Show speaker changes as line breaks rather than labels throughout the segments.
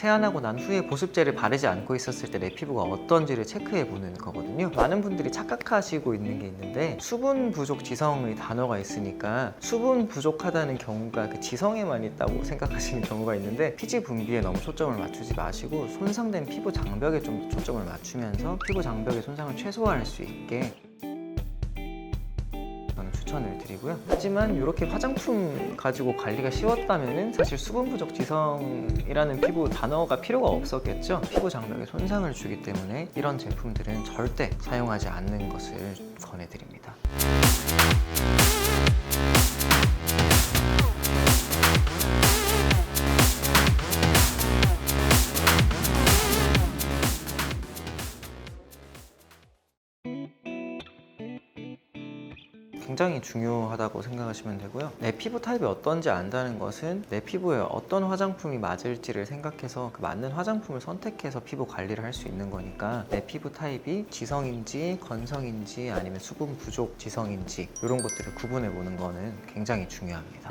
세안하고 난 후에 보습제를 바르지 않고 있었을 때 내 피부가 어떤지를 체크해 보는 거거든요. 많은 분들이 착각하시고 있는 게 있는데, 수분 부족 지성의 단어가 있으니까 수분 부족하다는 경우가 그 지성에만 있다고 생각하시는 경우가 있는데, 피지 분비에 너무 초점을 맞추지 마시고 손상된 피부 장벽에 좀 초점을 맞추면서 피부 장벽의 손상을 최소화할 수 있게 저는 추천을 드리고요. 하지만 이렇게 화장품 가지고 관리가 쉬웠다면 사실 수분 부족 지성이라는 피부 단어가 필요가 없었겠죠. 피부 장벽에 손상을 주기 때문에 이런 제품들은 절대 사용하지 않는 것을 권해드립니다. 굉장히 중요하다고 생각하시면 되고요. 내 피부 타입이 어떤지 안다는 것은 내 피부에 어떤 화장품이 맞을지를 생각해서 그 맞는 화장품을 선택해서 피부 관리를 할 수 있는 거니까, 내 피부 타입이 지성인지 건성인지 아니면 수분 부족 지성인지 이런 것들을 구분해 보는 거는 굉장히 중요합니다.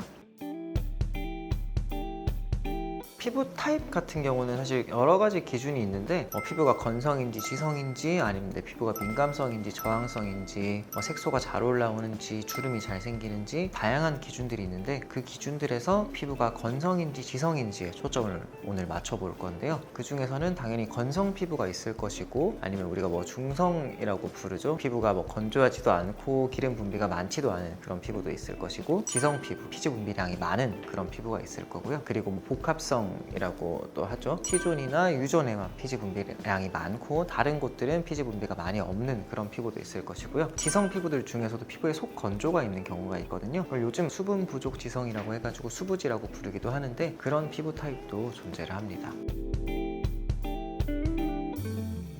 피부 타입 같은 경우는 사실 여러 가지 기준이 있는데, 피부가 건성인지 지성인지 아니면 내 피부가 민감성인지 저항성인지 색소가 잘 올라오는지 주름이 잘 생기는지 다양한 기준들이 있는데, 그 기준들에서 피부가 건성인지 지성인지에 초점을 오늘 맞춰볼 건데요. 그 중에서는 당연히 건성 피부가 있을 것이고, 아니면 우리가 중성이라고 부르죠. 피부가 건조하지도 않고 기름 분비가 많지도 않은 그런 피부도 있을 것이고, 지성 피부, 피지 분비량이 많은 그런 피부가 있을 거고요. 그리고 복합성 이라고 또 하죠. T존이나 U존에만 피지 분비량이 많고 다른 곳들은 피지 분비가 많이 없는 그런 피부도 있을 것이고요. 지성 피부들 중에서도 피부에 속 건조가 있는 경우가 있거든요. 요즘 수분 부족 지성이라고 해가지고 수부지라고 부르기도 하는데, 그런 피부 타입도 존재를 합니다.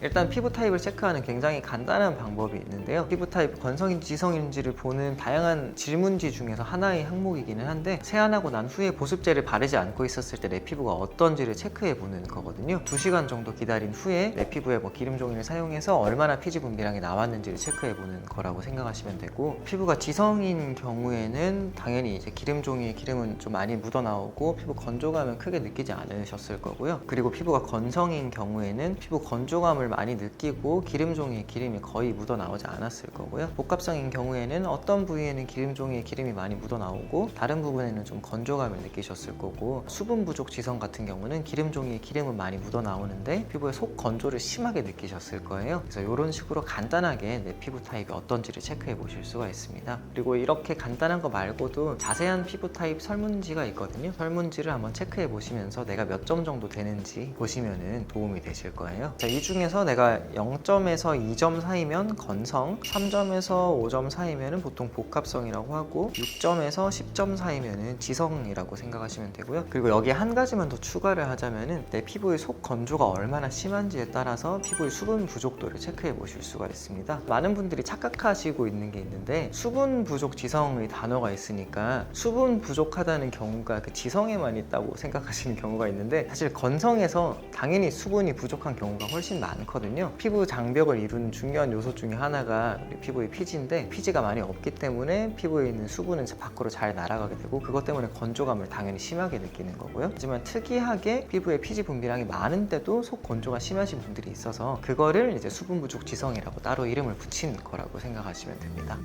일단 피부 타입을 체크하는 굉장히 간단한 방법이 있는데요. 피부 타입 건성인지 지성인지를 보는 다양한 질문지 중에서 하나의 항목이기는 한데, 세안하고 난 후에 보습제를 바르지 않고 있었을 때 내 피부가 어떤지를 체크해 보는 거거든요. 2시간 정도 기다린 후에 내 피부에 기름 종이를 사용해서 얼마나 피지 분비량이 나왔는지를 체크해 보는 거라고 생각하시면 되고, 피부가 지성인 경우에는 당연히 이제 기름 종이에 기름은 좀 많이 묻어 나오고 피부 건조감은 크게 느끼지 않으셨을 거고요. 그리고 피부가 건성인 경우에는 피부 건조감을 많이 느끼고 기름 종이에 기름이 거의 묻어 나오지 않았을 거고요. 복합성인 경우에는 어떤 부위에는 기름 종이에 기름이 많이 묻어 나오고 다른 부분에는 좀 건조감을 느끼셨을 거고, 수분 부족 지성 같은 경우는 기름 종이에 기름은 많이 묻어 나오는데 피부에 속 건조를 심하게 느끼셨을 거예요. 그래서 이런 식으로 간단하게 내 피부 타입이 어떤지를 체크해 보실 수가 있습니다. 그리고 이렇게 간단한 거 말고도 자세한 피부 타입 설문지가 있거든요. 설문지를 한번 체크해 보시면서 내가 몇 점 정도 되는지 보시면 도움이 되실 거예요. 자, 이 중에서 내가 0점에서 2점 사이면 건성, 3점에서 5점 사이면 보통 복합성이라고 하고, 6점에서 10점 사이면 지성이라고 생각하시면 되고요. 그리고 여기에 한 가지만 더 추가를 하자면 내 피부의 속 건조가 얼마나 심한지에 따라서 피부의 수분 부족도를 체크해 보실 수가 있습니다. 많은 분들이 착각하시고 있는 게 있는데, 수분 부족 지성의 단어가 있으니까 수분 부족하다는 경우가 그 지성에만 있다고 생각하시는 경우가 있는데, 사실 건성에서 당연히 수분이 부족한 경우가 훨씬 많거든요. 피부 장벽을 이루는 중요한 요소 중에 하나가 우리 피부의 피지인데, 피지가 많이 없기 때문에 피부에 있는 수분은 밖으로 잘 날아가게 되고, 그것 때문에 건조감을 당연히 심하게 느끼는 거고요. 하지만 특이하게 피부에 피지 분비량이 많은데도 속 건조가 심하신 분들이 있어서 그거를 이제 수분 부족 지성이라고 따로 이름을 붙인 거라고 생각하시면 됩니다.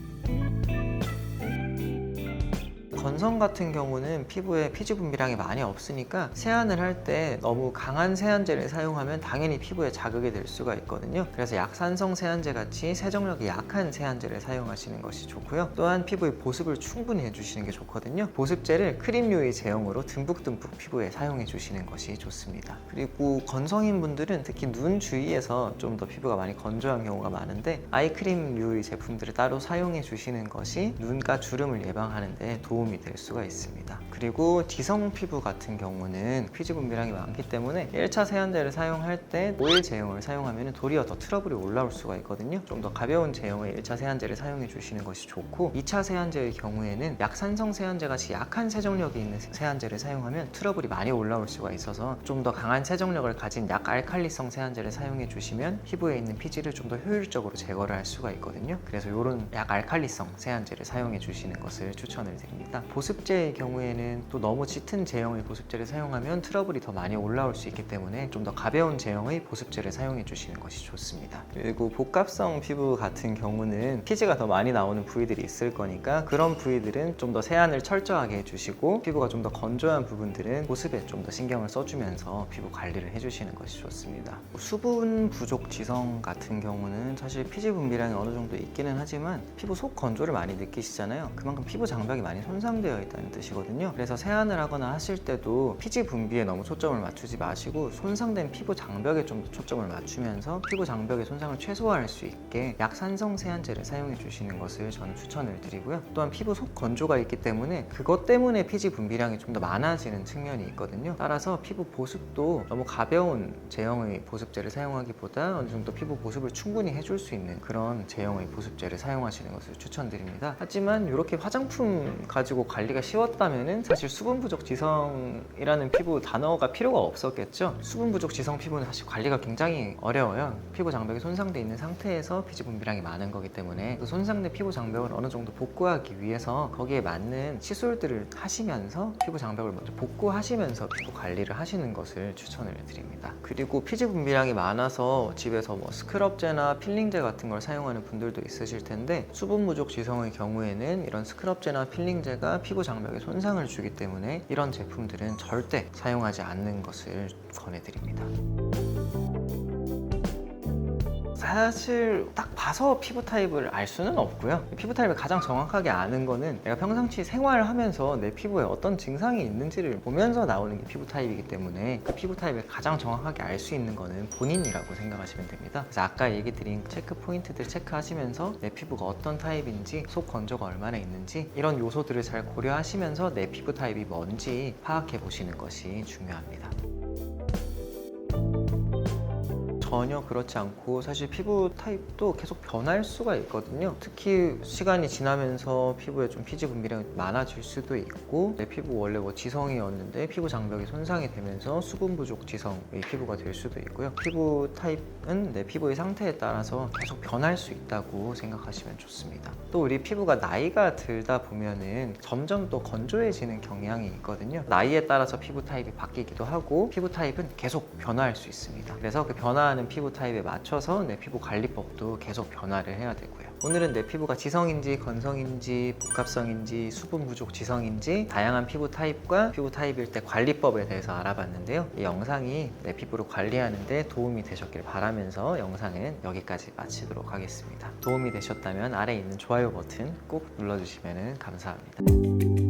건성 같은 경우는 피부에 피지 분비량이 많이 없으니까 세안을 할 때 너무 강한 세안제를 사용하면 당연히 피부에 자극이 될 수가 있거든요. 그래서 약산성 세안제 같이 세정력이 약한 세안제를 사용하시는 것이 좋고요. 또한 피부의 보습을 충분히 해주시는 게 좋거든요. 보습제를 크림류의 제형으로 듬뿍듬뿍 피부에 사용해 주시는 것이 좋습니다. 그리고 건성인 분들은 특히 눈 주위에서 좀 더 피부가 많이 건조한 경우가 많은데, 아이크림류의 제품들을 따로 사용해 주시는 것이 눈가 주름을 예방하는 데 도움이 될 수가 있습니다. 그리고 지성 피부 같은 경우는 피지 분비량이 많기 때문에 1차 세안제를 사용할 때 오일 제형을 사용하면 도리어 더 트러블이 올라올 수가 있거든요. 좀 더 가벼운 제형의 1차 세안제를 사용해 주시는 것이 좋고, 2차 세안제의 경우에는 약산성 세안제 같이 약한 세정력이 있는 세안제를 사용하면 트러블이 많이 올라올 수가 있어서 좀 더 강한 세정력을 가진 약알칼리성 세안제를 사용해 주시면 피부에 있는 피지를 좀 더 효율적으로 제거를 할 수가 있거든요. 그래서 이런 약알칼리성 세안제를 사용해 주시는 것을 추천을 드립니다. 보습제의 경우에는 또 너무 짙은 제형의 보습제를 사용하면 트러블이 더 많이 올라올 수 있기 때문에 좀 더 가벼운 제형의 보습제를 사용해 주시는 것이 좋습니다. 그리고 복합성 피부 같은 경우는 피지가 더 많이 나오는 부위들이 있을 거니까 그런 부위들은 좀 더 세안을 철저하게 해주시고, 피부가 좀 더 건조한 부분들은 보습에 좀 더 신경을 써주면서 피부 관리를 해주시는 것이 좋습니다. 수분 부족 지성 같은 경우는 사실 피지 분비량이 어느 정도 있기는 하지만 피부 속 건조를 많이 느끼시잖아요. 그만큼 피부 장벽이 많이 손상되어 있다는 뜻이거든요. 그래서 세안을 하거나 하실 때도 피지 분비에 너무 초점을 맞추지 마시고 손상된 피부 장벽에 좀 더 초점을 맞추면서 피부 장벽의 손상을 최소화할 수 있게 약산성 세안제를 사용해 주시는 것을 저는 추천을 드리고요. 또한 피부 속 건조가 있기 때문에 그것 때문에 피지 분비량이 좀 더 많아지는 측면이 있거든요. 따라서 피부 보습도 너무 가벼운 제형의 보습제를 사용하기보다 어느 정도 피부 보습을 충분히 해줄 수 있는 그런 제형의 보습제를 사용하시는 것을 추천드립니다. 하지만 이렇게 화장품 가지고 관리가 쉬웠다면 사실 수분 부족 지성이라는 피부 단어가 필요가 없었겠죠. 수분 부족 지성 피부는 사실 관리가 굉장히 어려워요. 피부 장벽이 손상되어 있는 상태에서 피지 분비량이 많은 거기 때문에 그 손상된 피부 장벽을 어느 정도 복구하기 위해서 거기에 맞는 시술들을 하시면서 피부 장벽을 먼저 복구하시면서 피부 관리를 하시는 것을 추천을 드립니다. 그리고 피지 분비량이 많아서 집에서 뭐 스크럽제나 필링제 같은 걸 사용하는 분들도 있으실 텐데, 수분 부족 지성의 경우에는 이런 스크럽제나 필링제가 피부 장벽에 손상을 주기 때문에 이런 제품들은 절대 사용하지 않는 것을 권해드립니다. 사실 딱 봐서 피부 타입을 알 수는 없고요. 피부 타입을 가장 정확하게 아는 거는 내가 평상시 생활하면서 내 피부에 어떤 증상이 있는지를 보면서 나오는 게 피부 타입이기 때문에 그 피부 타입을 가장 정확하게 알 수 있는 거는 본인이라고 생각하시면 됩니다. 그래서 아까 얘기 드린 체크 포인트들 체크하시면서 내 피부가 어떤 타입인지, 속 건조가 얼마나 있는지 이런 요소들을 잘 고려하시면서 내 피부 타입이 뭔지 파악해 보시는 것이 중요합니다. 전혀 그렇지 않고 사실 피부 타입도 계속 변할 수가 있거든요. 특히 시간이 지나면서 피부에 좀 피지 분비량이 많아질 수도 있고, 내 피부 원래 뭐 지성이었는데 피부 장벽이 손상이 되면서 수분 부족 지성의 피부가 될 수도 있고요. 피부 타입은 내 피부의 상태에 따라서 계속 변할 수 있다고 생각하시면 좋습니다. 또 우리 피부가 나이가 들다 보면은 점점 또 건조해지는 경향이 있거든요. 나이에 따라서 피부 타입이 바뀌기도 하고 피부 타입은 계속 변화할 수 있습니다. 그래서 그 변화하는 피부 타입에 맞춰서 내 피부 관리법도 계속 변화를 해야 되고요. 오늘은 내 피부가 지성인지 건성인지 복합성인지 수분 부족 지성인지 다양한 피부 타입과 피부 타입일 때 관리법에 대해서 알아봤는데요. 이 영상이 내 피부를 관리하는 데 도움이 되셨길 바라면서 영상은 여기까지 마치도록 하겠습니다. 도움이 되셨다면 아래에 있는 좋아요 버튼 꼭 눌러주시면 감사합니다.